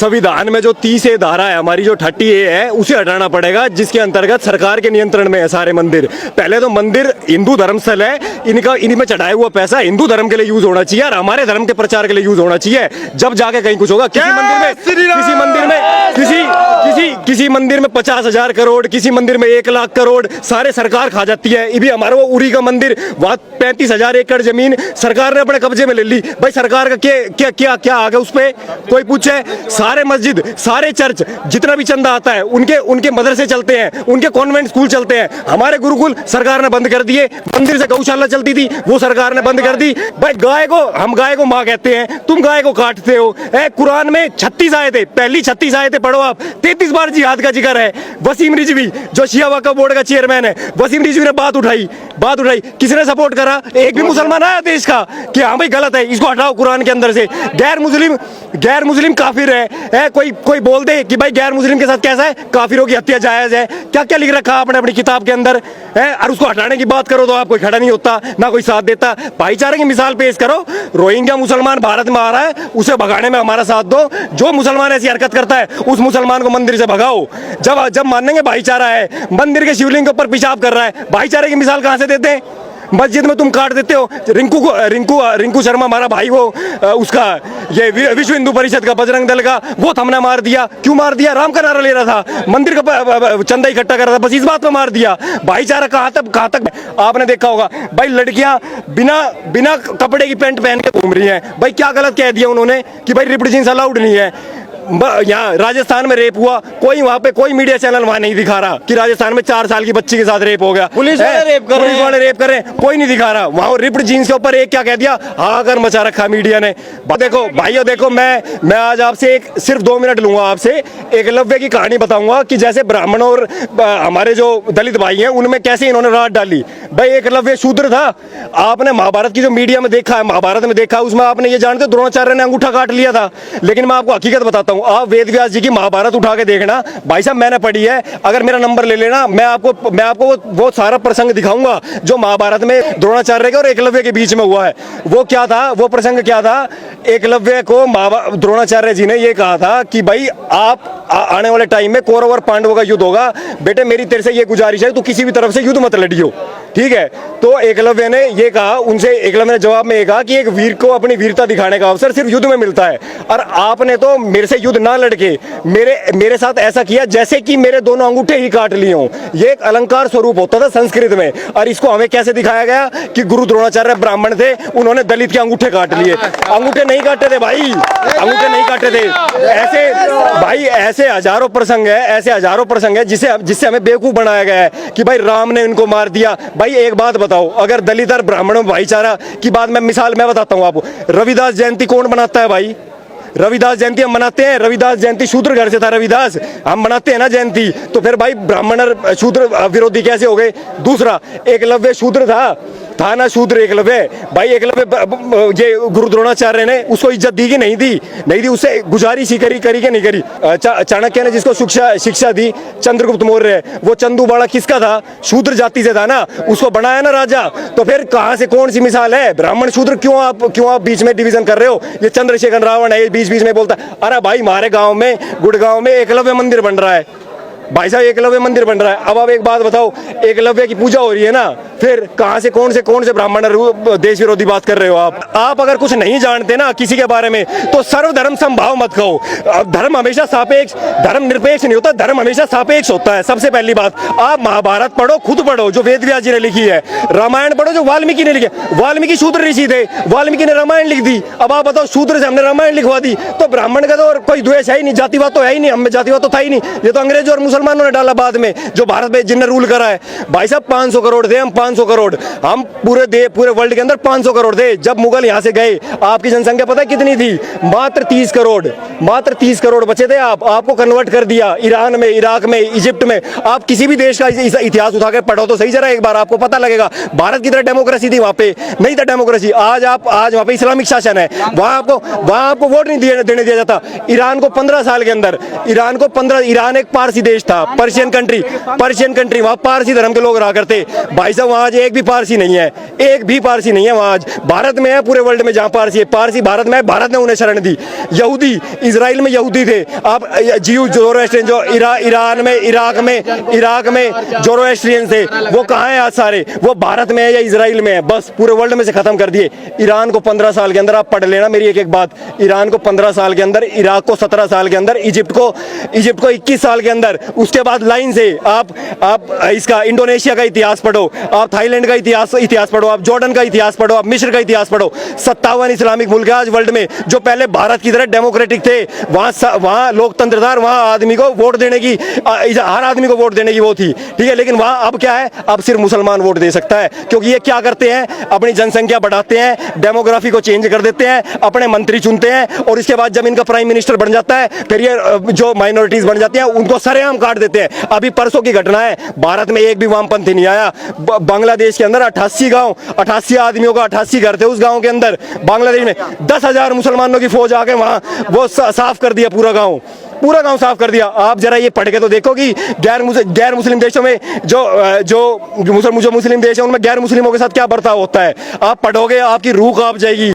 संविधान में जो 30A धारा है हमारी, जो 30A है, उसे हटाना पड़ेगा, जिसके अंतर्गत सरकार के नियंत्रण में है सारे मंदिर। पहले तो मंदिर हिंदू धर्मस्थल है, इनमें चढ़ाया हुआ पैसा हिंदू धर्म के लिए यूज होना चाहिए और हमारे धर्म के प्रचार के लिए यूज होना चाहिए, जब जाके कहीं कुछ होगा। किसी मंदिर में 50,000 करोड़, किसी मंदिर में 1 लाख करोड़ सारे सरकार खा जाती है। ये भी हमारा वो उरी का मंदिर, वहाँ 35,000 एकड़ जमीन सरकार ने अपने कब्जे में ले ली। भाई सरकार का क्या क्या क्या आ गया उस पे? कोई पूछे? सारे मस्जिद, सारे चर्च, जितना भी चंदा आता है उनके मदरसे चलते हैं, उनके कॉन्वेंट स्कूल चलते हैं। हमारे गुरुकुल सरकार ने बंद कर दिए। मंदिर से गौशाला चलती थी, वो सरकार ने बंद कर दी। भाई हम गाय को माँ कहते हैं, तुम गाय को काटते हो। कुरान में 36 आयतें, पहली 36 आयतें पढ़ो आप, 33 बार जिहाद का जिक्र है। वसीम रिजवी जो शिया वक्फ बोर्ड का चेयरमैन है, वसीम रिजवी ने बात उठाई। किसने सपोर्ट करा? एक भी मुसलमान आया देश का कि हाँ भाई गलत है, इसको हटाओ कुरान के अंदर से। गैर मुस्लिम काफिर है। कोई बोल दे कि भाई गैर मुस्लिम के साथ कैसा है, काफिरों की हत्या जायज है। क्या क्या लिख रखा आपने अपनी किताब के अंदर है? और उसको हटाने की बात करो तो आप कोई खड़ा नहीं होता, ना कोई साथ देता। भाईचारे की मिसाल पेश करो। रोहिंग्या मुसलमान भारत में आ रहा है, उसे भगाने में हमारा साथ दो। जो मुसलमान ऐसी हरकत करता है उस मुसलमान को मंदिर से भगाओ। जब मानेंगे भाईचारा है। मंदिर के शिवलिंग के ऊपर पेशाब कर रहा है, भाईचारे की मिसाल कहां से देते हैं? मस्जिद में तुम काट देते हो। रिंकू शर्मा हमारा भाई, वो उसका ये विश्व हिंदू परिषद का, बजरंग दल का, वो हमने मार दिया। क्यों मार दिया? राम का नारा ले रहा था, मंदिर का चंदा इकट्ठा कर रहा था, बस इस बात में मार दिया। भाईचारा कहाँ तक आपने देखा होगा। भाई लड़कियां बिना कपड़े की पैंट पहन के घूम रही हैं। भाई क्या गलत कह दिया उन्होंने कि भाई रिप्ड जींस अलाउड नहीं है। यहाँ राजस्थान में रेप हुआ, वहाँ पे कोई मीडिया चैनल वहाँ नहीं दिखा रहा कि राजस्थान में 4 साल की बच्ची के साथ रेप हो गया। पुलिस वाले रेप कर रहे हैं, कोई नहीं दिखा रहा। वहाँ रिप्ड जीन्स के ऊपर एक क्या कह दिया, हाहाकार मचा रखा मीडिया ने। देखो भाइयों, देखो मैं आज आपसे सिर्फ 2 मिनट लूंगा आपसे। एकलव्य की कहानी बताऊंगा कि जैसे ब्राह्मण और हमारे जो दलित भाई हैं उनमें कैसे इन्होंने रात डाली। भाई एकलव्य शूद्र था। आपने महाभारत की जो मीडिया में देखा है, महाभारत में देखा, उसमें आपने ये जानते हो द्रोणाचार्य ने अंगूठा काट लिया था। लेकिन मैं आपको हकीकत बताता हूँ, आप वेद व्यास जी की महाभारत उठा के देखना भाई साहब, मैंने पढ़ी है। अगर मेरा नंबर ले लेना, मैं आपको वो सारा प्रसंग दिखाऊंगा जो महाभारत में द्रोणाचार्य के और एकलव्य के बीच में हुआ है। वो क्या था, वो प्रसंग क्या था? एकलव्य को द्रोणाचार्य जी ने ये कहा था कि भाई आप आने वाले टाइम में कौरव और पांडवों का युद्ध होगा, बेटे मेरी तेरे से ये गुजारिश है, तू किसी भी तरफ से युद्ध मत लड़ियो, ठीक है? तो एकलव्य ने ये कहा उनसे, एकलव्य ने जवाब में ये कहा कि एक वीर को अपनी वीरता दिखाने का अवसर सिर्फ युद्ध में मिलता है, और आपने तो मेरे से युद्ध ना लड़के मेरे साथ ऐसा किया जैसे कि मेरे दोनों अंगूठे ही काट लिए हों। ये एक अलंकार स्वरूप होता था संस्कृत में, और इसको हमें कैसे दिखाया गया कि गुरु द्रोणाचार्य ब्राह्मण थे, उन्होंने दलित के अंगूठे काट लिए। अंगूठे नहीं काटे थे भाई, अंगूठे नहीं काटे थे। ऐसे भाई ऐसे हजारों प्रसंग है जिससे हमें बेवकूफ बनाया गया है कि भाई राम ने इनको मार दिया। भाई एक बात बताओ, अगर दलित और ब्राह्मणों भाईचारा की बात मैं बताता हूँ आपको। रविदास जयंती कौन बनाता है भाई? रविदास जयंती हम मनाते हैं। रविदास जयंती शूद्र घर से था रविदास, हम मनाते हैं ना जयंती। तो फिर भाई ब्राह्मण और शूद्र विरोधी कैसे हो गए? दूसरा, एकलव्य शूद्र था ना, शूद्र एकलव्य। भाई एकलव्य ये गुरु द्रोणाचार्य ने उसको इज्जत दी कि नहीं दी? उससे गुजारिश ही करी कि नहीं करी? चाणक्य ने जिसको शिक्षा दी, चंद्रगुप्त मौर्य, वो चंदूबाड़ा किसका था? शूद्र जाति से था ना, उसको बनाया ना राजा। तो फिर कहाँ से कौन सी मिसाल है? ब्राह्मण शूद्र क्यों आप बीच में डिवीजन कर रहे हो? ये चंद्रशेखर रावण है, बीच में बोलता है। अरे भाई हमारे गांव में, गुड़गांव में एकलव्य मंदिर बन रहा है भाई साहब, एकलव्य मंदिर बन रहा है। अब आप एक बात बताओ, एकलव्य की पूजा हो रही है ना, फिर कहां से कौन से ब्राह्मण देश विरोधी बात कर रहे हो आप अगर कुछ नहीं जानते ना किसी के बारे में तो सर्वधर्म समभाव मत कहो। धर्म हमेशा सापेक्ष, धर्म निरपेक्ष नहीं होता, धर्म हमेशा सापेक्ष होता है। सबसे पहली बात, आप महाभारत पढ़ो, खुद पढ़ो जो वेद व्यास जी ने लिखी है। रामायण पढ़ो जो वाल्मीकि ने लिखी। वाल्मीकि शूद्र ऋषि थे, वाल्मीकि ने रामायण लिख दी। अब आप बताओ, शूद्र से हमने रामायण लिखवा दी तो ब्राह्मण का तो और कोई द्वेष है ही नहीं, जातिवाद तो है ही नहीं, हमें जातिवाद तो था ही नहीं। ये तो अंग्रेज और मुसलमानों ने डाला बाद में, जो भारत में जिनने रूल करा है। भाई साहब 500 करोड़ थे हम, 500 करोड़ हम पूरे वर्ल्ड के अंदर 500 करोड़ थे। जब मुगल यहाँ से गए, आपकी जनसंख्या पता है कितनी थी? मात्र 30 करोड़ बचे थे। आपको कन्वर्ट कर दिया ईरान में, इराक में, इजिप्ट में। आप किसी भी देश का इतिहास उठा के पढ़ो तो सही जरा एक बार, आपको पता लगेगा। भारत की तरह डेमोक्रेसी थी वहाँ पे? नहीं था डेमोक्रेसी। आज वहाँ पे इस्लामिक शासन है, वहाँ आपको वोट नहीं देने दिया जाता। ईरान को 15 साल के अंदर, ईरान एक पारसी देश था, पर्शियन कंट्री, वहाँ पारसी धर्म के लोग रहा करते। भाई साहब वहाँ आज एक भी पारसी नहीं है, एक भी पारसी नहीं है वहाँ आज। भारत में है, पूरे वर्ल्ड में जहाँ पारसी है, पारसी भारत में है, भारत ने उन्हें शरण दी। यहूदी इजराइल में यहूदी थे, आप जीव जोरोएस्ट्रियन जो ईरान में इराक में जोरोएस्ट्रियन थे, वो कहाँ है आज सारे? वो भारत में है या इजराइल में है, बस पूरे वर्ल्ड में से खत्म कर दिए। ईरान को 15 साल के अंदर, आप पढ़ लेना मेरी एक बात, ईरान को 15 साल के अंदर, इराक को 17 साल के अंदर, इजिप्ट को 21 साल के अंदर। उसके बाद लाइन से आप इसका इंडोनेशिया का इतिहास पढ़ो, आप थाईलैंड का इतिहास पढ़ो, आप जॉर्डन का इतिहास पढ़ो, आप मिस्र का इतिहास पढ़ो। 57 इस्लामिक मुल्क है आज वर्ल्ड में, जो पहले भारत की तरह डेमोक्रेटिक थे, वहां लोकतंत्र था, वहां आदमी को वोट देने की, हर आदमी को वोट देने की वो थी, ठीक है। लेकिन वहां अब क्या है, अब सिर्फ मुसलमान वोट दे सकता है, क्योंकि ये क्या करते हैं, अपनी जनसंख्या बढ़ाते हैं, डेमोग्राफी को चेंज कर देते हैं, अपने मंत्री चुनते हैं, और इसके बाद जब इनका प्राइम मिनिस्टर बन जाता है, फिर ये जो माइनॉरिटीज बन जाती हैं उनको सरेआम काट देते हैं। अभी परसों की घटना है, भारत में एक भी वामपंथी नहीं आया। बांग्लादेश के अंदर 88 आदमियों का 88 घर थे उस गांव के अंदर, बांग्लादेश में 10,000 मुसलमानों की फौज आके वहां वो साफ कर दिया, पूरा गांव साफ कर दिया। आप जरा ये पढ़ के तो देखो कि गैर मुस्लिम देशों में जो मुस्लिम देश है उनमें गैर मुस्लिमों के साथ क्या बर्ताव होता है। आप पढ़ोगे, आपकी रूह कांप जाएगी।